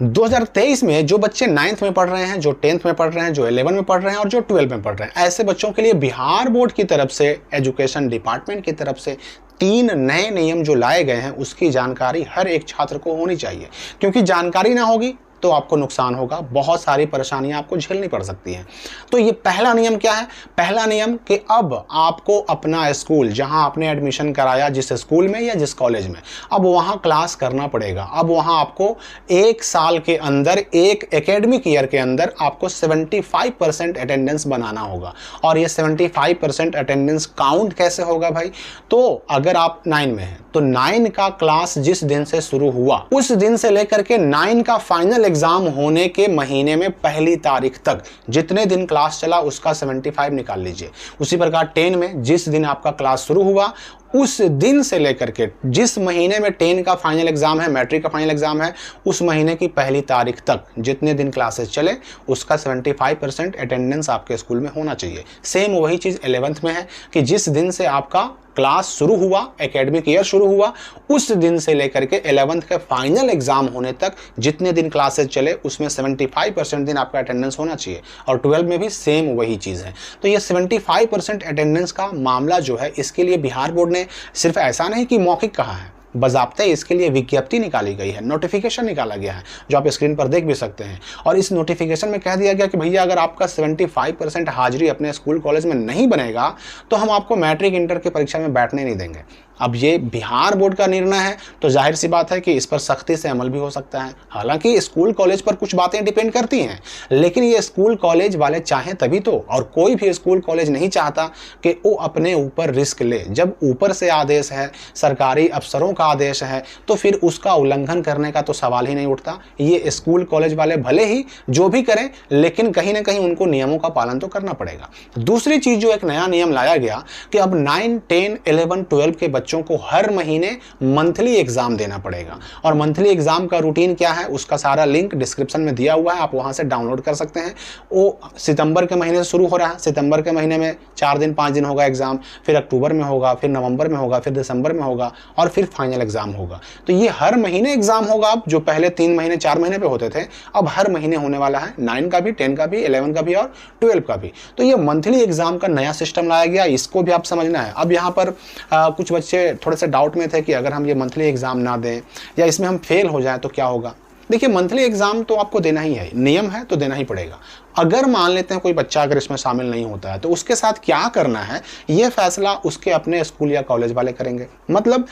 2023 में जो बच्चे 9th में पढ़ रहे हैं, जो 10th में पढ़ रहे हैं, जो 11 में पढ़ रहे हैं और जो 12 में पढ़ रहे हैं, ऐसे बच्चों के लिए बिहार बोर्ड की तरफ से, एजुकेशन डिपार्टमेंट की तरफ से 3 नए नियम जो लाए गए हैं उसकी जानकारी हर एक छात्र को होनी चाहिए, क्योंकि जानकारी ना होगी तो आपको नुकसान होगा, बहुत सारी परेशानियां आपको झेलनी पड़ सकती हैं। तो ये पहला नियम क्या है? पहला नियम कि अब आपको अपना स्कूल, जहां आपने एडमिशन कराया जिस स्कूल में या जिस कॉलेज में, अब वहां क्लास करना पड़ेगा। अब वहां आपको 1 साल के अंदर, एक एकेडमिक ईयर के अंदर आपको 75% अटेंडेंस बनाना होगा। और ये 75% अटेंडेंस काउंट कैसे होगा भाई? तो अगर आप 9 में हैं तो 9 का क्लास जिस दिन से शुरू हुआ उस दिन से लेकर के 9 का फाइनल एग्जाम होने के महीने में पहली तारीख तक जितने दिन क्लास चला उसका 75 निकाल लीजिए। उसी प्रकार 10 में जिस दिन आपका क्लास शुरू हुआ उस दिन से लेकर के जिस महीने में 10 का फाइनल एग्जाम है, मैट्रिक का फाइनल एग्जाम है, उस महीने की पहली तारीख तक जितने दिन क्लासेस चले उसका 75% अटेंडेंस आपके स्कूल में होना चाहिए। सेम वही चीज़ 11th में है कि जिस दिन से आपका क्लास शुरू हुआ, एकेडमिक ईयर शुरू हुआ, उस दिन से लेकर के 11th के फाइनल एग्जाम होने तक जितने दिन क्लासेस चले उसमें 75% दिन आपका अटेंडेंस होना चाहिए। और 12 में भी सेम वही चीज़ है। तो ये 75% अटेंडेंस का मामला जो है, इसके लिए बिहार बोर्ड ने सिर्फ ऐसा नहीं कि मौखिक कहा है, बज़ाब्ते इसके लिए विज्ञप्ति निकाली गई है, नोटिफिकेशन निकाला गया है, जो आप स्क्रीन पर देख भी सकते हैं। और इस नोटिफिकेशन में कह दिया गया कि भैया अगर आपका 75% हाजिरी अपने स्कूल कॉलेज में नहीं बनेगा तो हम आपको मैट्रिक इंटर की परीक्षा में बैठने नहीं देंगे। अब ये बिहार बोर्ड का निर्णय है तो जाहिर सी बात है कि इस पर सख्ती से अमल भी हो सकता है। हालांकि स्कूल कॉलेज पर कुछ बातें डिपेंड करती हैं, लेकिन ये स्कूल कॉलेज वाले चाहें तभी तो, और कोई भी स्कूल कॉलेज नहीं चाहता कि वो अपने ऊपर रिस्क ले। जब ऊपर से आदेश है, सरकारी अफसरों का आदेश है, तो फिर उसका उल्लंघन करने का तो सवाल ही नहीं उठता। ये स्कूल कॉलेज वाले भले ही जो भी करें, लेकिन कहीं ना कहीं उनको नियमों का पालन तो करना पड़ेगा। दूसरी चीज जो एक नया नियम लाया गया कि अब 9, 10, 11, 12 के बच्चों को हर महीने मंथली एग्जाम देना पड़ेगा। और मंथली एग्जाम का रूटीन क्या है उसका सारा लिंक डिस्क्रिप्शन में दिया हुआ है, आप वहां से डाउनलोड कर सकते हैं। वो सितंबर के महीने से शुरू हो रहा है। सितंबर के महीने में 4 दिन 5 दिन होगा एग्जाम, फिर अक्टूबर में होगा, फिर नवंबर में होगा, फिर दिसंबर में होगा और फिर फाइनल एग्जाम होगा। तो ये हर महीने एग्जाम होगा। अब जो पहले 3 महीने 4 महीने पे होते थे, अब हर महीने होने वाला है। 9 का भी, 10 का भी, 11 का भी और 12 का भी। तो ये मंथली एग्जाम का नया सिस्टम लाया गया, इसको भी आप समझना है। अब यहाँ पर कुछ बच्चे थोड़े से डाउट में थे कि अगर हम ये मंथली एग्जाम ना दें या इसमें हम फेल हो जाएं तो क्या होगा। देखिए, मंथली एग्जाम तो आपको देना ही है, नियम है तो देना ही पड़ेगा। अगर मान लेते हैं कोई बच्चा अगर इसमें शामिल नहीं होता है तो उसके साथ क्या करना है ये फैसला उसके अपने स्कूल या कॉलेज वाले करेंगे। मतलब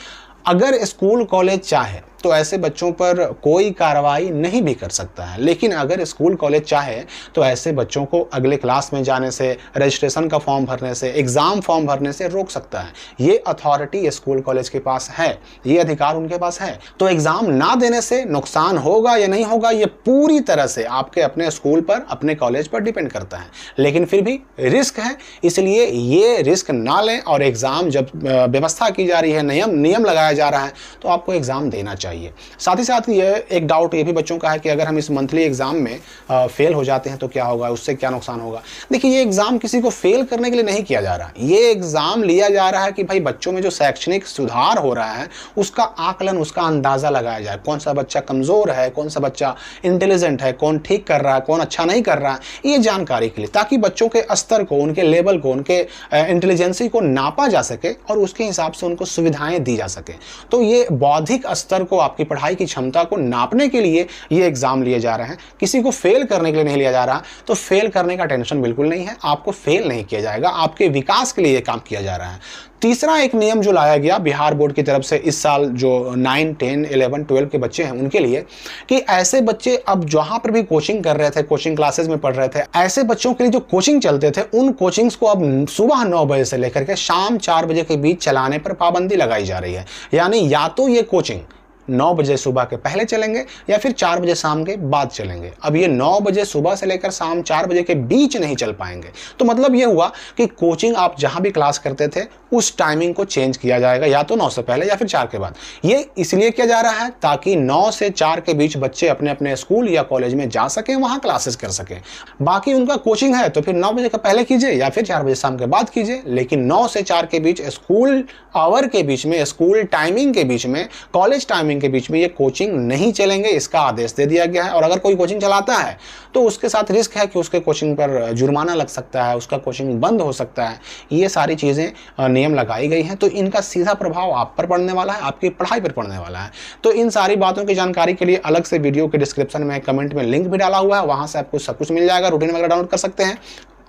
अगर स्कूल कॉलेज चाहे तो ऐसे बच्चों पर कोई कार्रवाई नहीं भी कर सकता है, लेकिन अगर स्कूल कॉलेज चाहे तो ऐसे बच्चों को अगले क्लास में जाने से, रजिस्ट्रेशन का फॉर्म भरने से, एग्जाम फॉर्म भरने से रोक सकता है। ये अथॉरिटी स्कूल कॉलेज के पास है, ये अधिकार उनके पास है। तो एग्जाम ना देने से नुकसान होगा या नहीं होगा ये पूरी तरह से आपके अपने स्कूल पर, अपने कॉलेज पर डिपेंड करता है। लेकिन फिर भी रिस्क है, इसलिए ये रिस्क ना लें। और एग्जाम जब व्यवस्था की जा रही है, नियम लगाया जा रहा है, तो आपको एग्जाम देना चाहिए। साथ ही साथ ये एक डाउट ये भी बच्चों का है कि अगर हम इस मंथली एग्जाम में फेल हो जाते हैं तो क्या होगा, उससे क्या नुकसान होगा। देखिए, ये एग्जाम किसी को फेल करने के लिए नहीं किया जा रहा। ये एग्जाम लिया जा रहा है कि भाई बच्चों में जो शैक्षणिक सुधार हो रहा है उसका आकलन, उसका अंदाजा लगाया जाए। कौन सा बच्चा कमजोर है, कौन सा बच्चा इंटेलिजेंट है, कौन ठीक कर रहा है, कौन अच्छा नहीं कर रहा है, ये जानकारी के लिए, ताकि बच्चों के स्तर को, उनके लेवल को, उनके इंटेलिजेंसी को नापा जा सके और उसके हिसाब से उनको सुविधाएं दी जा सके। तो ये बौद्धिक स्तर को, आपकी पढ़ाई की क्षमता को नापने के लिए ये एग्जाम लिए जा रहे हैं, किसी को फेल करने के लिए नहीं लिया जा रहा। तो फेल करने का टेंशन बिल्कुल नहीं है, आपको फेल नहीं किया जाएगा, आपके विकास के लिए ये काम किया जा रहा है। तीसरा एक नियम जो लाया गया बिहार बोर्ड की तरफ से इस साल, जो 9, 10, 11, 12 के बच्चे हैं उनके लिए, कि ऐसे बच्चे अब जहां पर भी कोचिंग कर रहे थे, कोचिंग क्लासेस में पढ़ रहे थे, ऐसे बच्चों के लिए जो कोचिंग चलते थे उन कोचिंग्स को अब सुबह 9 बजे से लेकर के शाम 4 बजे के बीच चलाने पर पाबंदी लगाई जा रही है। यानी या तो ये कोचिंग 9 बजे सुबह के पहले चलेंगे या फिर 4 बजे शाम के बाद चलेंगे। अब ये 9 बजे सुबह से लेकर शाम 4 बजे के बीच नहीं चल पाएंगे। तो मतलब ये हुआ कि कोचिंग आप जहां भी क्लास करते थे उस टाइमिंग को चेंज किया जाएगा, या तो 9 से पहले या फिर 4 के बाद। ये इसलिए किया जा रहा है ताकि 9 से 4 के बीच बच्चे अपने अपने स्कूल या कॉलेज में जा सकें, वहां क्लासेस कर सकें। बाकी उनका कोचिंग है तो फिर 9 बजे का पहले कीजिए या फिर 4 बजे शाम के बाद कीजिए, लेकिन 9 से 4 के बीच स्कूल आवर के बीच में, स्कूल टाइमिंग के बीच में, कॉलेज टाइमिंग के बीच में ये कोचिंग नहीं चलेंगे, इसका आदेश दे दिया गया है। और अगर कोई कोचिंग चलाता है तो उसके साथ रिस्क है कि उसके कोचिंग पर जुर्माना लग सकता है, उसका कोचिंग बंद हो सकता है। ये सारी चीज़ें नियम लगाई गई हैं, तो इनका सीधा प्रभाव आप पर पड़ने वाला है, आपकी पढ़ाई पर पड़ने वाला है। तो इन सारी बातों की जानकारी के लिए अलग से वीडियो के डिस्क्रिप्शन में कमेंट में लिंक भी डाला हुआ है, वहां से आपको सब कुछ मिल जाएगा, रूटीन वगैरह डाउनलोड कर सकते हैं।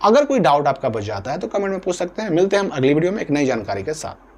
अगर कोई डाउट आपका बच जाता है तो कमेंट में पूछ सकते हैं। मिलते हैं हम अगली वीडियो में एक नई जानकारी के साथ।